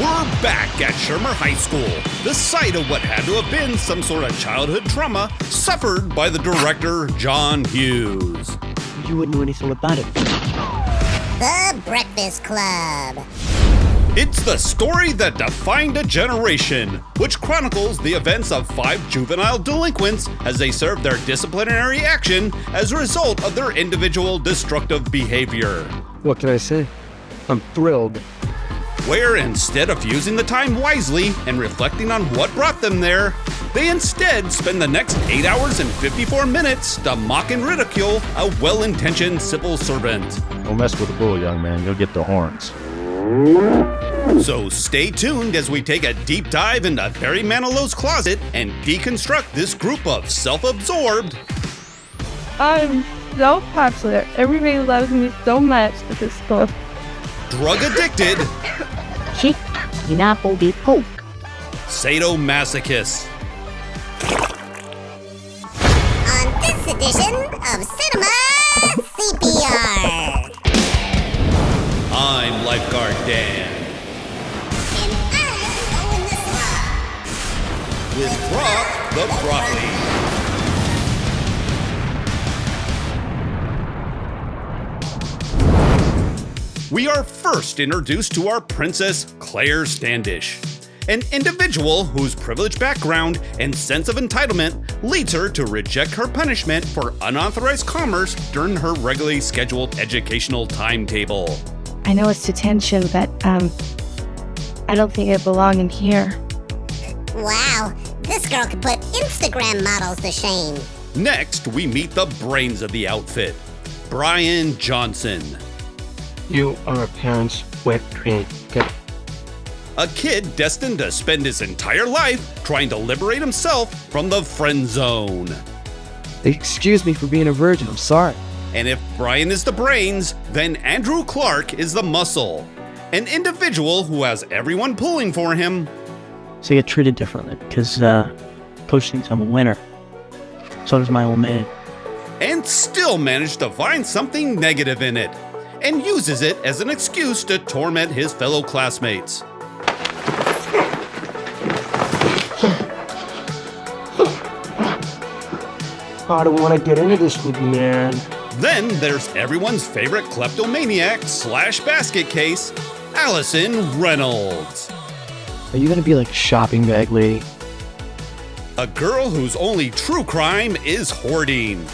We're back at Shermer High School, the site of what had to have been some sort of childhood trauma suffered by the director, John Hughes. You wouldn't know anything about it. The Breakfast Club. It's the story that defined a generation, which chronicles the events of 5 juvenile delinquents as they serve their disciplinary action as a result of their individual destructive behavior. What can I say? I'm thrilled. Where instead of using the time wisely and reflecting on what brought them there, they instead spend the next 8 hours and 54 minutes to mock and ridicule a well-intentioned civil servant. Don't mess with the bull, young man. You'll get the horns. So stay tuned as we take a deep dive into Barry Manilow's closet and deconstruct this group of self-absorbed, I'm so popular. Everybody loves me so much at this school. drug-addicted, Chick, Napoli Poke. sadomasochists. On this edition of Cinema CPR. I'm Lifeguard Dan. And I'm Owen the Slob. With Brock the Broccoli. We are first introduced to our princess, Claire Standish, an individual whose privileged background and sense of entitlement leads her to reject her punishment for unauthorized commerce during her regularly scheduled educational timetable. I know it's detention, but I don't think it belongs in here. Wow, this girl could put Instagram models to shame. Next, we meet the brains of the outfit, Brian Johnson. You are a parent's wet dream. A kid destined to spend his entire life trying to liberate himself from the friend zone. Excuse me for being a virgin. I'm sorry. And if Brian is the brains, then Andrew Clark is the muscle. An individual who has everyone pulling for him. So you get treated differently because Coach thinks I'm a winner. So does my old man. And still managed to find something negative in it. And uses it as an excuse to torment his fellow classmates. I don't want to get into this with you, man. Then there's everyone's favorite kleptomaniac / basket case, Allison Reynolds. Are you gonna be like a shopping bag lady? A girl whose only true crime is hoarding.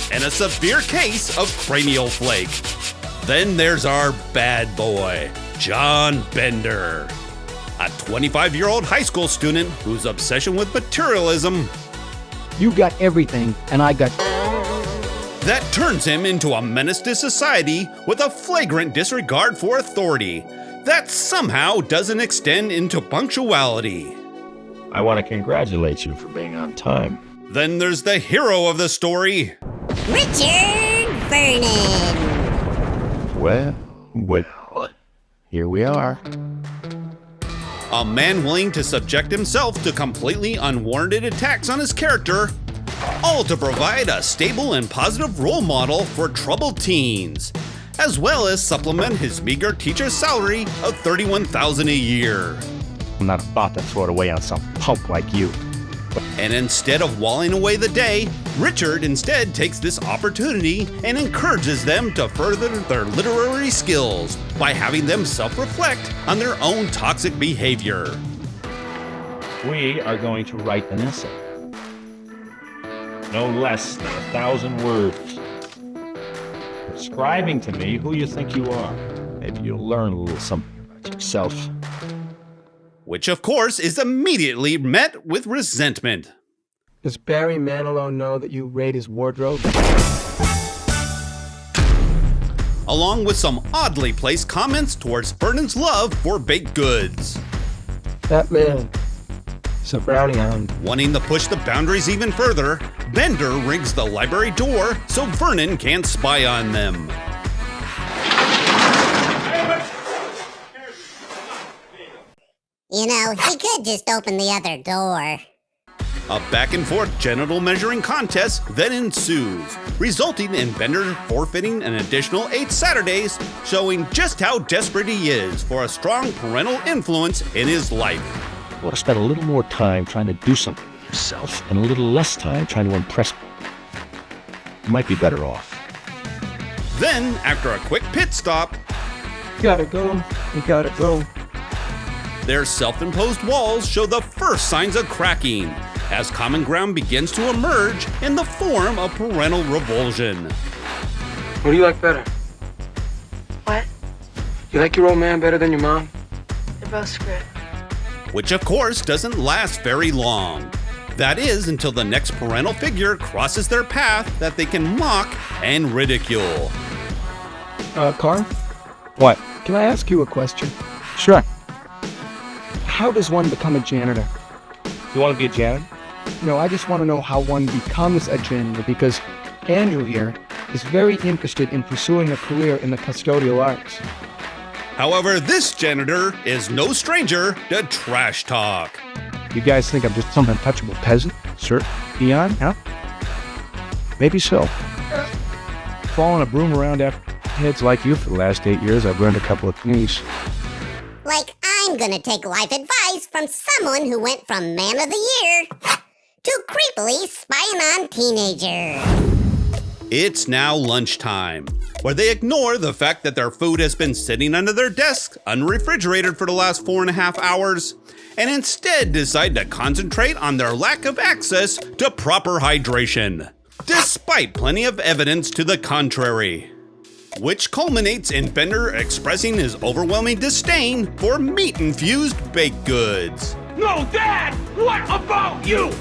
And a severe case of cranial flake. Then there's our bad boy, John Bender. A 25-year-old high school student whose obsession with materialism You got everything, and I got... that turns him into a menace to society with a flagrant disregard for authority that somehow doesn't extend into punctuality. I want to congratulate you for being on time. Then there's the hero of the story, Richard Vernon. Well, here we are. a man willing to subject himself to completely unwarranted attacks on his character, all to provide a stable and positive role model for troubled teens, as well as supplement his meager teacher's salary of $31,000 a year. I'm not about to throw it away on some punk like you. And instead of walling away the day, Richard instead takes this opportunity and encourages them to further their literary skills by having them self-reflect on their own toxic behavior. We are going to write an essay. No less than 1,000 words. Describing to me who you think you are. Maybe you'll learn a little something about yourself. Which of course is immediately met with resentment. Does Barry Manilow know that you raid his wardrobe? Along with some oddly placed comments towards Vernon's love for baked goods. That man is a brownie hound. Wanting to push the boundaries even further, Bender rings the library door so Vernon can't spy on them. You know, he could just open the other door. A back-and-forth genital measuring contest then ensues, resulting in Bender forfeiting an additional 8 Saturdays, showing just how desperate he is for a strong parental influence in his life. You want to spend a little more time trying to do something for yourself and a little less time trying to impress me. You might be better off. Then, after a quick pit stop, Gotta go. We gotta go. their self-imposed walls show the first signs of cracking, as common ground begins to emerge in the form of parental revulsion. What do you like better? What? You like your old man better than your mom? They're both screwed. Which of course doesn't last very long. That is until the next parental figure crosses their path that they can mock and ridicule. Carl, What? can I ask you a question? Sure. How does one become a janitor? You want to be a janitor? No, I just want to know how one becomes a janitor because Andrew here is very interested in pursuing a career in the custodial arts. However, this janitor is no stranger to trash talk. You guys think I'm just some untouchable peasant? Sir? Peon? Huh? Maybe so. Following a broom around after heads like you for the last 8 years, I've learned a couple of things. Like I'm gonna take life advice from someone who went from man of the year to creepily spying on teenager. It's now lunchtime, where they ignore the fact that their food has been sitting under their desk unrefrigerated for the last 4.5 hours, and instead decide to concentrate on their lack of access to proper hydration, despite plenty of evidence to the contrary. Which culminates in Bender expressing his overwhelming disdain for meat-infused baked goods. No, Dad! What about you?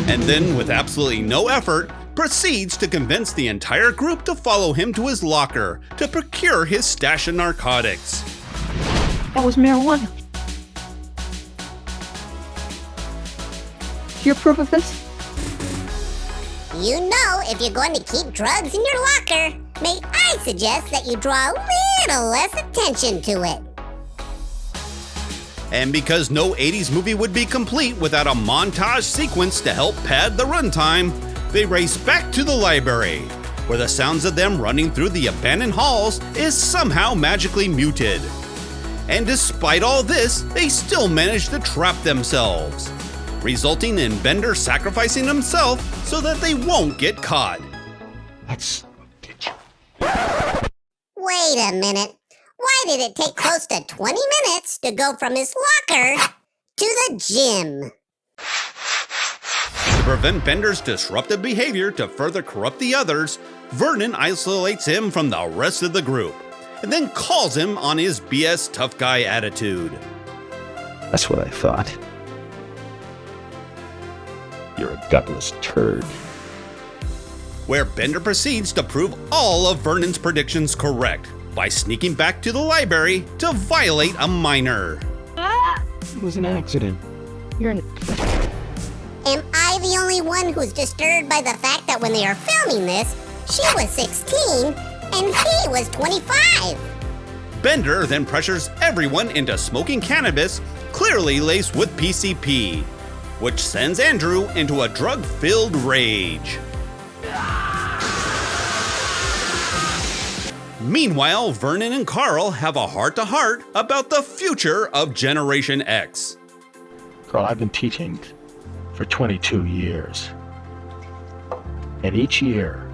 And then, with absolutely no effort, proceeds to convince the entire group to follow him to his locker to procure his stash of narcotics. That was marijuana. Your proof of this? You know, if you're going to keep drugs in your locker, may I suggest that you draw a little less attention to it. And because no 80s movie would be complete without a montage sequence to help pad the runtime, they race back to the library, where the sounds of them running through the abandoned halls is somehow magically muted. And despite all this, they still manage to trap themselves, resulting in Bender sacrificing himself so that they won't get caught. That's... Wait a minute. Why did it take close to 20 minutes to go from his locker to the gym? To prevent Bender's disruptive behavior to further corrupt the others, Vernon isolates him from the rest of the group, and then calls him on his BS tough guy attitude. That's what I thought. You're a gutless turd. Where Bender proceeds to prove all of Vernon's predictions correct by sneaking back to the library to violate a minor. It was an accident. You're an... Am I the only one who's disturbed by the fact that when they are filming this, she was 16 and he was 25? Bender then pressures everyone into smoking cannabis, clearly laced with PCP, which sends Andrew into a drug-filled rage. Meanwhile, Vernon and Carl have a heart-to-heart about the future of Generation X. Carl, I've been teaching for 22 years. And each year,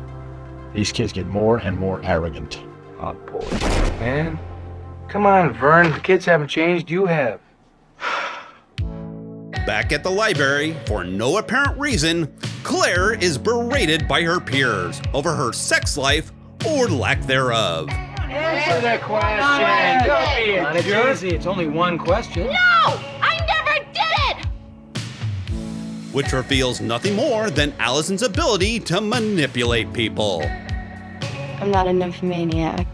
these kids get more and more arrogant. Oh, boy. Man. Come on, Vern. The kids haven't changed. You have. Back at the library, for no apparent reason, Claire is berated by her peers over her sex life or lack thereof. Answer the question. Don't be a jerk. It's easy. It's only one question. No! I never did it! Which reveals nothing more than Allison's ability to manipulate people. I'm not a nymphomaniac.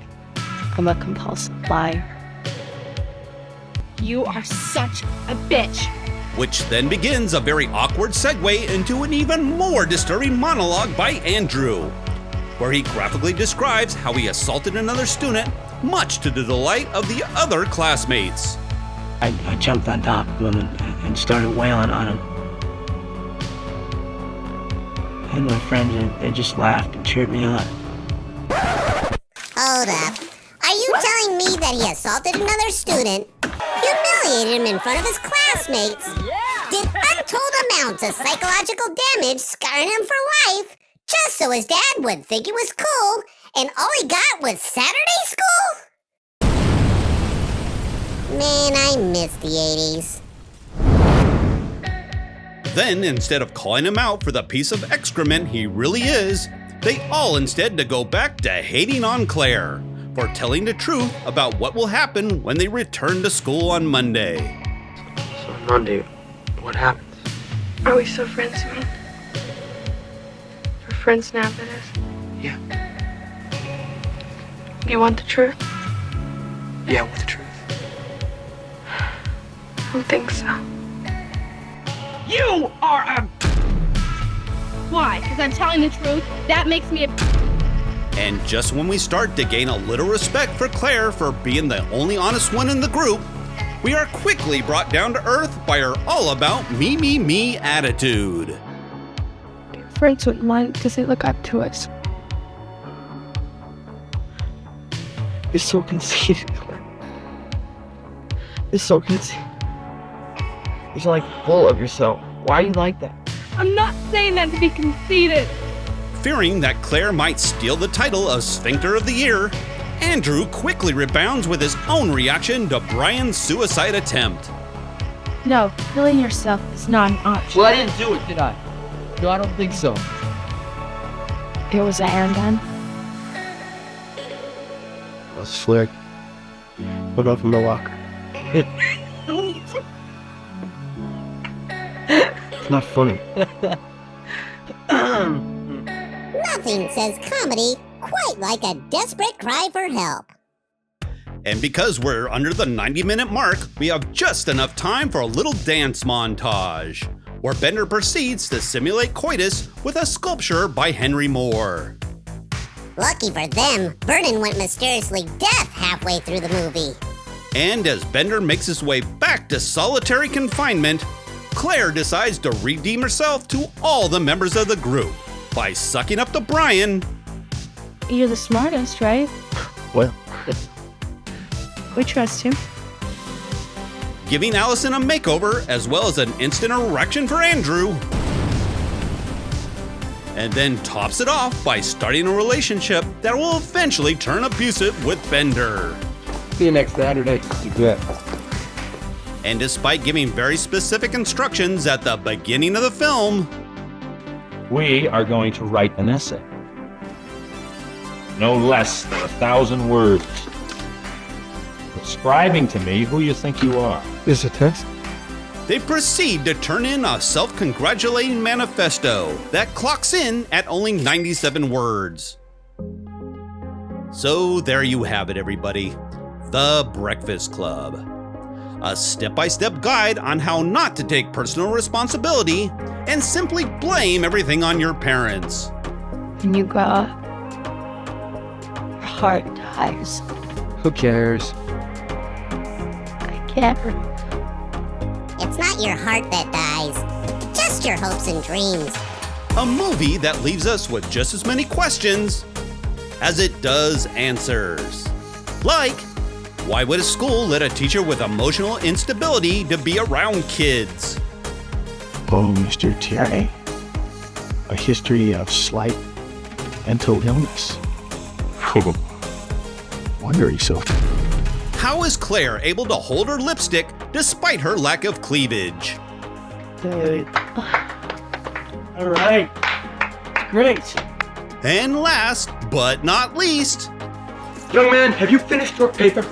I'm a compulsive liar. You are such a bitch. Which then begins a very awkward segue into an even more disturbing monologue by Andrew, where he graphically describes how he assaulted another student, much to the delight of the other classmates. I jumped on top of him and and started wailing on him. And my friends, they just laughed and cheered me on. Hold up. Are you telling me that he assaulted another student, humiliated him in front of his classmates, did untold amounts of psychological damage, scarring him for life, just so his dad would think it was cool, and all he got was Saturday school? Man, I miss the 80s. Then, instead of calling him out for the piece of excrement he really is, they all instead to go back to hating on Claire for telling the truth about what will happen when they return to school on Monday. So on Monday, what happens? Are we still friends, man? We're friends now, that is. Yeah. You want the truth? Yeah, what's the truth? I don't think so. You are a. Why? Because I'm telling the truth? That makes me a. And just when we start to gain a little respect for Claire for being the only honest one in the group, we are quickly brought down to earth by her all about me attitude. Friends wouldn't mind because they look up to us. You're so conceited. You're so conceited. You're like full of yourself. Why are you like that? I'm not saying that to be conceited. Fearing that Claire might steal the title of Sphincter of the Year, Andrew quickly rebounds with his own reaction to Brian's suicide attempt. No, killing yourself is not an option. Well, I didn't do it, did I? No, I don't think so. It was a handgun. That's slick. Look up from the locker. It's not funny. Nothing says comedy quite like a desperate cry for help. And because we're under the 90-minute mark, we have just enough time for a little dance montage, where Bender proceeds to simulate coitus with a sculpture by Henry Moore. Lucky for them, Vernon went mysteriously deaf halfway through the movie. And as Bender makes his way back to solitary confinement, Claire decides to redeem herself to all the members of the group by sucking up to Brian. You're the smartest, right? Well, We trust him. Giving Allison a makeover as well as an instant erection for Andrew. And then tops it off by starting a relationship that will eventually turn abusive with Bender. see you next Saturday. You bet. And despite giving very specific instructions at the beginning of the film, We are going to write an essay. No less than 1,000 words. Describing to me who you think you are. This is a test? they proceed to turn in a self-congratulating manifesto that clocks in at only 97 words. So there you have it, everybody. The Breakfast Club. A step-by-step guide on how not to take personal responsibility and simply blame everything on your parents. When you grow up, your heart dies. Who cares? I care. It's not your heart that dies, just your hopes and dreams. A movie that leaves us with just as many questions as it does answers. Like, why would a school let a teacher with emotional instability to be around kids? Oh, Mr. Terry. A history of slight mental illness. Wondering so. How is Claire able to hold her lipstick despite her lack of cleavage? All right. Great. And last but not least, Young man, have you finished your paper?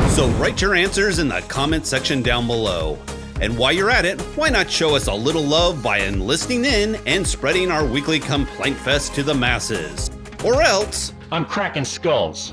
so write your answers in the comment section down below. And while you're at it, why not show us a little love by enlisting in and spreading our weekly complaint fest to the masses? Or else, I'm cracking skulls.